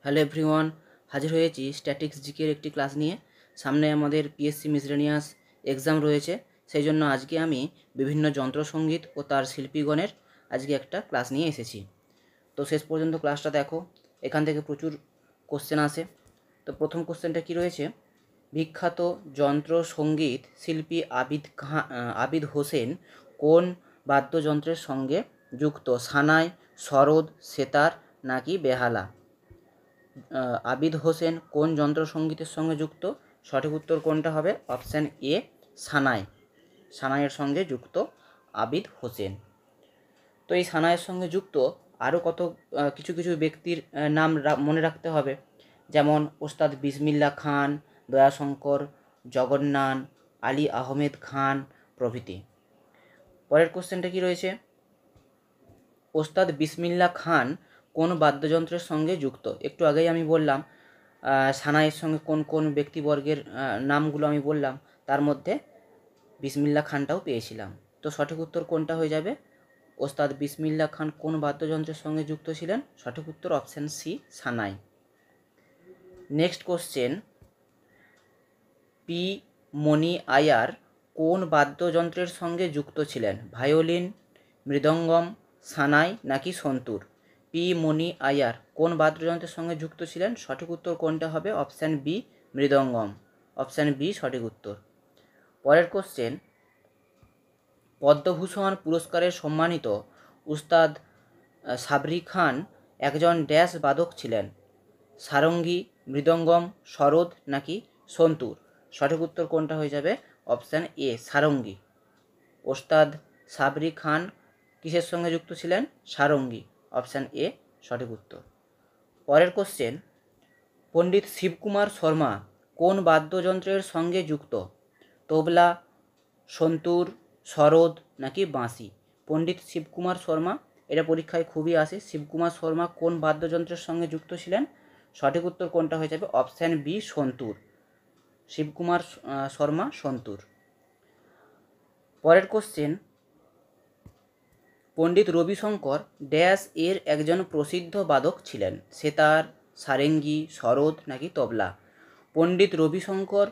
Hello everyone, হাজির হয়েছি statics জিকের একটি ক্লাস নিয়ে। সামনে আমাদের পিএসসি মিসলেনিয়াস এক্সাম রয়েছে, সেই জন্য আজকে আমি বিভিন্ন যন্ত্রসঙ্গীত ও তার শিল্পীগণের আজকে একটা ক্লাস নিয়ে এসেছি। তো শেষ পর্যন্ত ক্লাসটা দেখো, এখান থেকে প্রচুর কোশ্চেন আসে। তো প্রথম কোশ্চেনটা কি রয়েছে, বিখ্যাত যন্ত্রসঙ্গীত শিল্পী আবিদ হোসেন কোন বাদ্যযন্ত্রের সঙ্গে যুক্ত? সানাই, সরোদ, সেতার নাকি বেহালা? আবিদ হোসেন কোন যন্ত্রসঙ্গীতের সঙ্গে যুক্ত? সঠিক উত্তর কোনটা হবে? অপশান এ, সানাই। সানাইয়ের সঙ্গে যুক্ত আবিদ হোসেন। তো এই সানাইয়ের সঙ্গে যুক্ত আরও কিছু কিছু ব্যক্তির নাম মনে রাখতে হবে, যেমন ওস্তাদ বিসমিল্লাহ খান, দয়াশঙ্কর, জগন্নাথ, আলী আহমেদ খান প্রভৃতি। পরের কোশ্চেনটা কি রয়েছে, ওস্তাদ বিসমিল্লাহ খান কোন বাদ্যযন্ত্রের সঙ্গে যুক্ত? একটু আগেই আমি বললাম সানাইয়ের সঙ্গে কোন কোন ব্যক্তিবর্গের নামগুলো আমি বললাম, তার মধ্যে বিসমিল্লাহ খানটাও পেয়েছিলাম। তো সঠিক উত্তর কোনটা হয়ে যাবে? ওস্তাদ বিসমিল্লাহ খান কোন বাদ্যযন্ত্রের সঙ্গে যুক্ত ছিলেন? সঠিক উত্তর অপশান সি, সানাই। নেক্সট কোশ্চেন, পি মণি আয়ার কোন বাদ্যযন্ত্রের সঙ্গে যুক্ত ছিলেন? ভায়োলিন, মৃদঙ্গম, সানাই নাকি সন্তুর? পি মণি আয়ার কোন বাদ্যযন্ত্রের সঙ্গে যুক্ত ছিলেন? সঠিক উত্তর কোনটা হবে? Option B, mridangam. Option B সঠিক উত্তর। পরের কোশ্চেন, পদ্মভূষণ পুরস্কারে সম্মানিত উস্তাদ সাবরি খান একজন ড্যাশ বাদক ছিলেন? সারঙ্গী, মৃদঙ্গম, সরোদ নাকি সন্তুর? সঠিক উত্তর কোনটা হয়ে যাবে? Option A, sarangi. ওস্তাদ সাবরি খান কিসের সঙ্গে যুক্ত ছিলেন? সারঙ্গী। অপশান এ সঠিক উত্তর। পরের কোশ্চেন, পণ্ডিত শিবকুমার শর্মা কোন বাদ্যযন্ত্রের সঙ্গে যুক্ত? তবলা, সন্তুর, সরোদ নাকি বাঁশি? পণ্ডিত শিবকুমার শর্মা, এটা পরীক্ষায় খুবই আসে। শিবকুমার শর্মা কোন বাদ্যযন্ত্রের সঙ্গে যুক্ত ছিলেন? সঠিক উত্তর কোনটা হয়ে যাবে? Option B, santoor. শিবকুমার শর্মা সন্তুর। পরের কোশ্চেন, পণ্ডিত রবিশঙ্কর ড্যাশ এর একজন প্রসিদ্ধ বাদক ছিলেন? সেতার, সারেঙ্গি, সরোদ নাকি তবলা? পণ্ডিত রবিশঙ্কর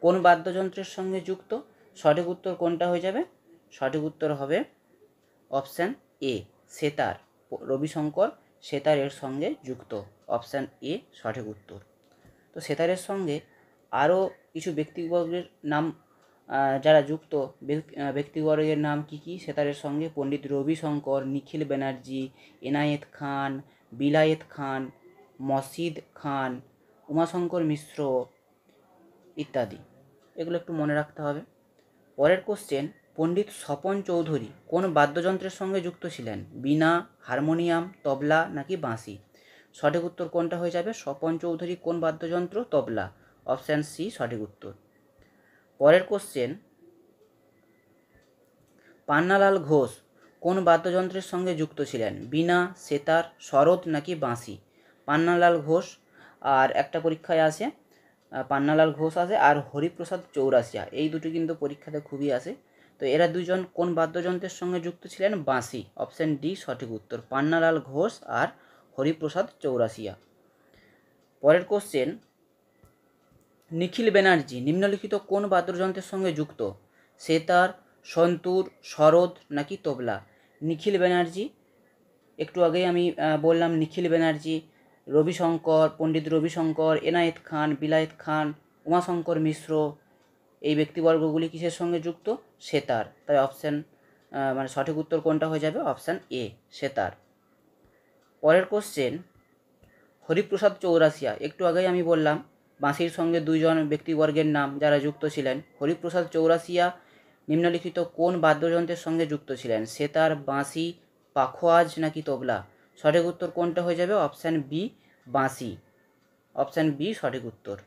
কোন বাদ্যযন্ত্রের সঙ্গে যুক্ত? সঠিক উত্তর কোনটা হয়ে যাবে? সঠিক উত্তর হবে অপশান এ, সেতার। রবিশঙ্কর সেতারের সঙ্গে যুক্ত। অপশান এ সঠিক উত্তর। তো সেতারের সঙ্গে আরও কিছু ব্যক্তিবর্গের নাম যারা যুক্ত, ব্যক্তিবর্গের নাম কি কি সেতারের সঙ্গে? পণ্ডিত রবিশঙ্কর, নিখিল ব্যানার্জি, এনায়েত খান, বিলায়েত খান, মসিদ খান, উমাশঙ্কর মিশ্র ইত্যাদি। এগুলো একটু মনে রাখতে হবে। পরের কোশ্চেন, পণ্ডিত স্বপন চৌধুরী কোন বাদ্যযন্ত্রের সঙ্গে যুক্ত ছিলেন? বীণা, হারমোনিয়াম, তবলা নাকি বাঁশি? সঠিক উত্তর কোনটা হয়ে যাবে? স্বপন চৌধুরী কোন বাদ্যযন্ত্র? তবলা। অপশান সি সঠিক উত্তর। পরের কোশ্চেন, পান্নালাল ঘোষ কোন বাদ্যযন্ত্রের সঙ্গে যুক্ত ছিলেন? বীণা, সেতার, সরোদ নাকি বাঁশি? পান্নালাল ঘোষ, আর একটা পরীক্ষায় আসে পান্নালাল ঘোষ আসে আর হরিপ্রসাদ চৌরাসিয়া, এই দুটি কিন্তু পরীক্ষাতে খুবই আসে। তো এরা দুজন কোন বাদ্যযন্ত্রের সঙ্গে যুক্ত ছিলেন? বাঁশি। অপশান ডি সঠিক উত্তর, পান্নালাল ঘোষ আর হরিপ্রসাদ চৌরাসিয়া। পরের কোশ্চেন, নিখিল ব্যানার্জি নিম্নলিখিত কোন বাদ্যযন্ত্রের সঙ্গে যুক্ত? সেতার, সন্তুর, সরোদ নাকি তবলা? নিখিল ব্যানার্জি, একটু আগেই আমি বললাম নিখিল ব্যানার্জি, রবিশঙ্কর, পণ্ডিত রবিশঙ্কর, এনায়েত খান, বিলায়েত খান, উমাশঙ্কর মিশ্র, এই ব্যক্তিবর্গগুলি কিসের সঙ্গে যুক্ত? সেতার। তাই অপশান মানে সঠিক উত্তর কোনটা হয়ে যাবে? অপশান এ, সেতার। পরের কোশ্চেন, হরিপ্রসাদ চৌরাসিয়া, একটু আগেই আমি বললাম বাঁশির সঙ্গে দুইজন ব্যক্তিবর্গের নাম যারা যুক্ত ছিলেন। হরিপ্রসাদ চৌরাসিয়া নিম্নলিখিত কোন বাদ্যযন্ত্রের সঙ্গে যুক্ত ছিলেন? সেতার, বাঁশি, পাখোয়াজ নাকি তবলা? সঠিক উত্তর কোনটা হয়ে যাবে? অপশান বি, বাঁশি। অপশান বি সঠিক উত্তর।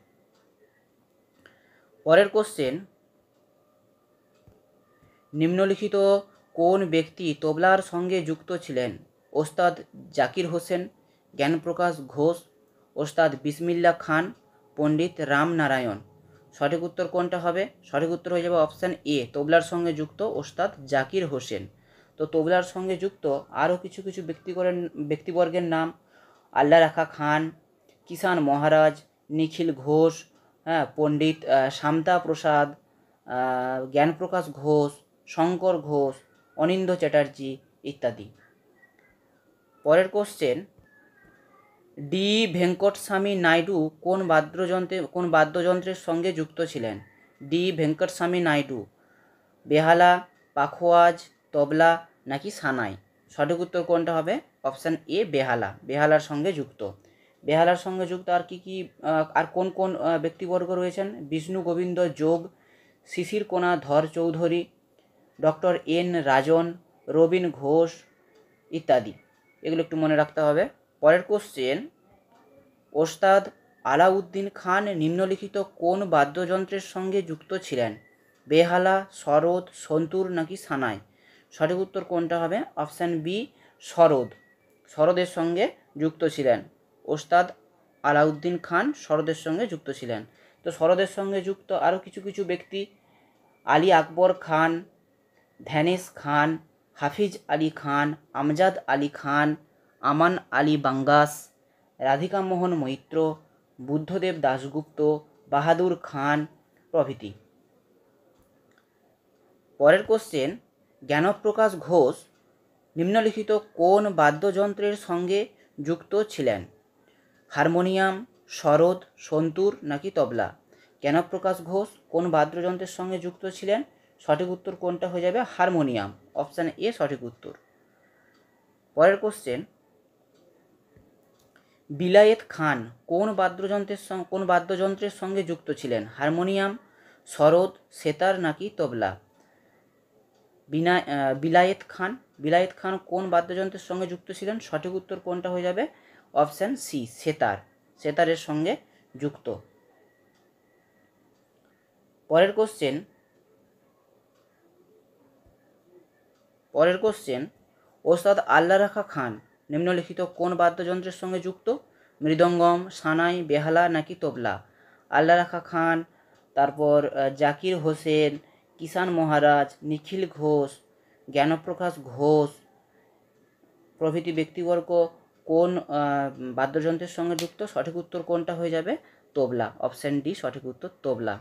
পরের কোশ্চেন, নিম্নলিখিত কোন ব্যক্তি তবলার সঙ্গে যুক্ত ছিলেন? ওস্তাদ জাকির হোসেন, জ্ঞানপ্রকাশ ঘোষ, ওস্তাদ বিসমিল্লাহ খান, পণ্ডিত রামনারায়ণ? সঠিক উত্তর কোনটা হবে? সঠিক উত্তর হয়ে যাবে অপশান এ, তবলার সঙ্গে যুক্ত ওস্তাদ জাকির হোসেন। তো তবলার সঙ্গে যুক্ত আরও কিছু কিছু ব্যক্তিবর্গের নাম, আল্লাহ রাখা খান, কিষাণ মহারাজ, নিখিল ঘোষ, হ্যাঁ, পণ্ডিত শান্তা প্রসাদ, জ্ঞানপ্রকাশ ঘোষ, শঙ্কর ঘোষ, অনিন্দ্য চ্যাটার্জি ইত্যাদি। পরের কোশ্চেন, ডি ভেঙ্কটস্বামী নাইডু কোন বাদ্যযন্ত্রের সঙ্গে যুক্ত ছিলেন? ডি ভেঙ্কটস্বামী নাইডু বেহালা, পাখোয়াজ, তবলা নাকি সানাই? সঠিক উত্তর কোনটা হবে? অপশান এ বেহালা, বেহালার সঙ্গে যুক্ত। বেহালার সঙ্গে যুক্ত আর আর কোন কোন ব্যক্তিবর্গ রয়েছেন? বিষ্ণু গোবিন্দ যোগ, শিশির কোনা ধর চৌধুরী, ডক্টর এন রাজন, রবীন ঘোষ ইত্যাদি। এগুলো একটু মনে রাখতে হবে। পরের কোশ্চেন, ওস্তাদ আলাউদ্দিন খান নিম্নলিখিত কোন বাদ্যযন্ত্রের সঙ্গে যুক্ত ছিলেন? বেহালা, সরোদ, সন্তুর নাকি সানাই? সঠিক উত্তর কোনটা হবে? অপশান বি সরোদ, সরোদের সঙ্গে যুক্ত ছিলেন। ওস্তাদ আলাউদ্দিন খান সরোদের সঙ্গে যুক্ত ছিলেন। তো সরোদের সঙ্গে যুক্ত আরও কিছু কিছু ব্যক্তি, আলী আকবর খান, ধ্যানেশ খান, হাফিজ আলী খান, আমজাদ আলী খান, আমান আলী বাঙ্গাস, রাধিকা মোহন মৈত্র, বুদ্ধদেব দাশগুপ্ত, বাহাদুর খান প্রভৃতি। পরের কোশ্চেন, জ্ঞানপ্রকাশ ঘোষ নিম্নলিখিত কোন বাদ্যযন্ত্রের সঙ্গে যুক্ত ছিলেন? হারমোনিয়াম, সরোদ, সন্তুর নাকি তবলা? জ্ঞানপ্রকাশ ঘোষ কোন বাদ্যযন্ত্রের সঙ্গে যুক্ত ছিলেন? সঠিক উত্তর কোনটা হয়ে যাবে? হারমোনিয়াম, অপশান এ সঠিক উত্তর। পরের কোশ্চেন, বিলায়েত খান কোন বাদ্যযন্ত্রের সঙ্গে যুক্ত ছিলেন? হারমোনিয়াম, সরোদ, সেতার নাকি তবলা? বিলায়েত খান কোন বাদ্যযন্ত্রের সঙ্গে যুক্ত ছিলেন? সঠিক উত্তর কোনটা হয়ে যাবে? অপশান সি সেতার, সেতারের সঙ্গে যুক্ত। পরের কোশ্চেন, ওস্তাদ আল্লাহ রাখা খান নিম্নলিখিত কোন বাদ্যযন্ত্রের সঙ্গে যুক্ত? মৃদঙ্গম, সানাই, বেহালা নাকি তবলা? আল্লাহ রাখা খান, তারপর জাকির হোসেন, কিষাণ মহারাজ, নিখিল ঘোষ, জ্ঞানপ্রকাশ ঘোষ প্রভৃতি ব্যক্তিবর্গ কোন বাদ্যযন্ত্রের সঙ্গে যুক্ত? সঠিক উত্তর কোনটা হয়ে যাবে? তবলা, অপশান ডি সঠিক উত্তর তবলা।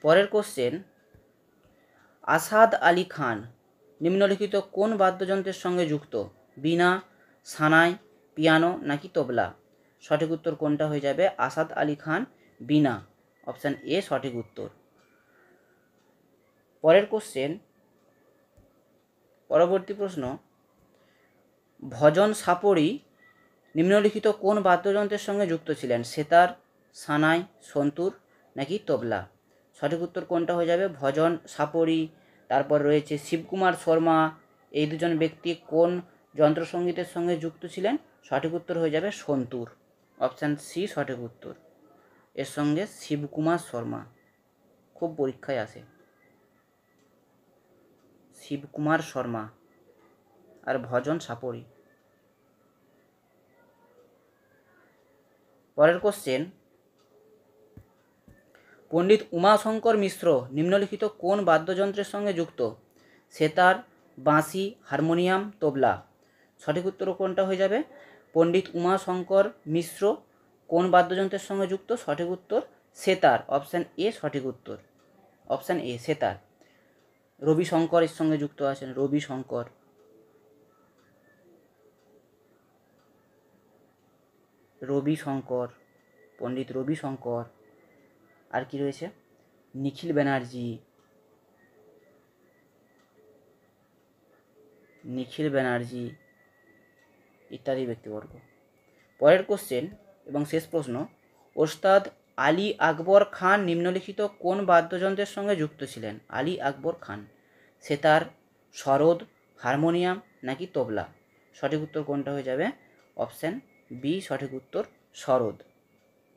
পরের কোশ্চেন, আসাদ আলী খান নিম্নলিখিত কোন বাদ্যযন্ত্রের সঙ্গে যুক্ত? বীণা, সানাই, পিয়ানো নাকি তবলা? সঠিক উত্তর কোনটা হয়ে যাবে? আসাদ আলী খান বীণা, অপশান এ সঠিক উত্তর। পরবর্তী প্রশ্ন, ভজন সাপড়ি নিম্নলিখিত কোন বাদ্যযন্ত্রের সঙ্গে যুক্ত ছিলেন? সেতার, সানাই, সন্তুর নাকি তবলা? সঠিক উত্তর কোনটা হয়ে যাবে? ভজন সাপড়ি। তারপর রয়েছে শিবকুমার শর্মা, এই দুজন ব্যক্তি কোন যন্ত্রসঙ্গীতের সঙ্গে যুক্ত ছিলেন? সঠিক উত্তর হয়ে যাবে সন্তুর, অপশান সি সঠিক উত্তর। এর সঙ্গে শিবকুমার শর্মা খুব পরীক্ষায় আসে, শিবকুমার শর্মা আর ভজন সাপড়ি। পরের কোশ্চেন, পণ্ডিত উমাশঙ্কর মিশ্র নিম্নলিখিত কোন বাদ্যযন্ত্রের সঙ্গে যুক্ত? সেতার, বাঁশি, হারমোনিয়াম, তবলা? সঠিক উত্তর কোনটা হয়ে যাবে? পণ্ডিত উমাশঙ্কর মিশ্র কোন বাদ্যযন্ত্রের সঙ্গে যুক্ত? সঠিক উত্তর সেতার, অপশান এ সঠিক উত্তর, অপশান এ সেতার। রবিশঙ্কর এর সঙ্গে যুক্ত আছেন, রবিশঙ্কর। পণ্ডিত রবিশঙ্কর। আর কি রয়েছে? নিখিল ব্যানার্জি ইত্যাদি ব্যক্তিবর্গ। পরের কোশ্চেন এবং শেষ প্রশ্ন, ওস্তাদ আলী আকবর খান নিম্নলিখিত কোন বাদ্যযন্ত্রের সঙ্গে যুক্ত ছিলেন? আলী আকবর খান সেতার, সরোদ, হারমোনিয়াম নাকি তবলা? সঠিক উত্তর কোনটা হয়ে যাবে? অপশান বি সঠিক উত্তর সরোদ।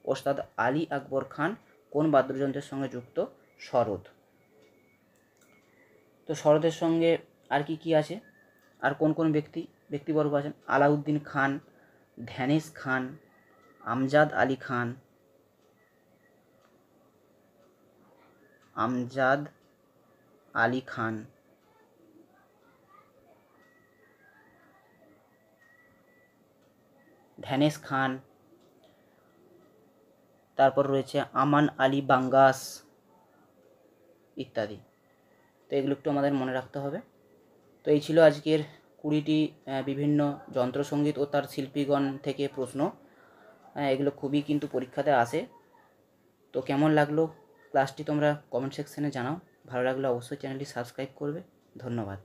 ওস্তাদ আলী আকবর খান কোন বাদ্যযন্ত্রের সঙ্গে যুক্ত? সরোদ। তো সরোদের সঙ্গে আর কি আছে? আর কোন কোন ব্যক্তিবর্গ আছেন? আলাউদ্দিন খান, ধ্যানেশ খান, আমজাদ আলী খান, ধ্যানেশ খান, তারপর রয়েছে আমান আলী বাঙ্গাস ইত্যাদি। তো এগুলো একটু আমাদের মনে রাখতে হবে। তো এই ছিল আজকের 20টি বিভিন্ন যন্ত্রসঙ্গীত ও তার শিল্পীগণ থেকে প্রশ্ন। এগুলো খুবই কিন্তু পরীক্ষাতে আসে। তো কেমন লাগলো ক্লাসটি তোমরা কমেন্ট সেকশনে জানাও। ভালো লাগলে অবশ্যই চ্যানেলটি সাবস্ক্রাইব করবে। ধন্যবাদ।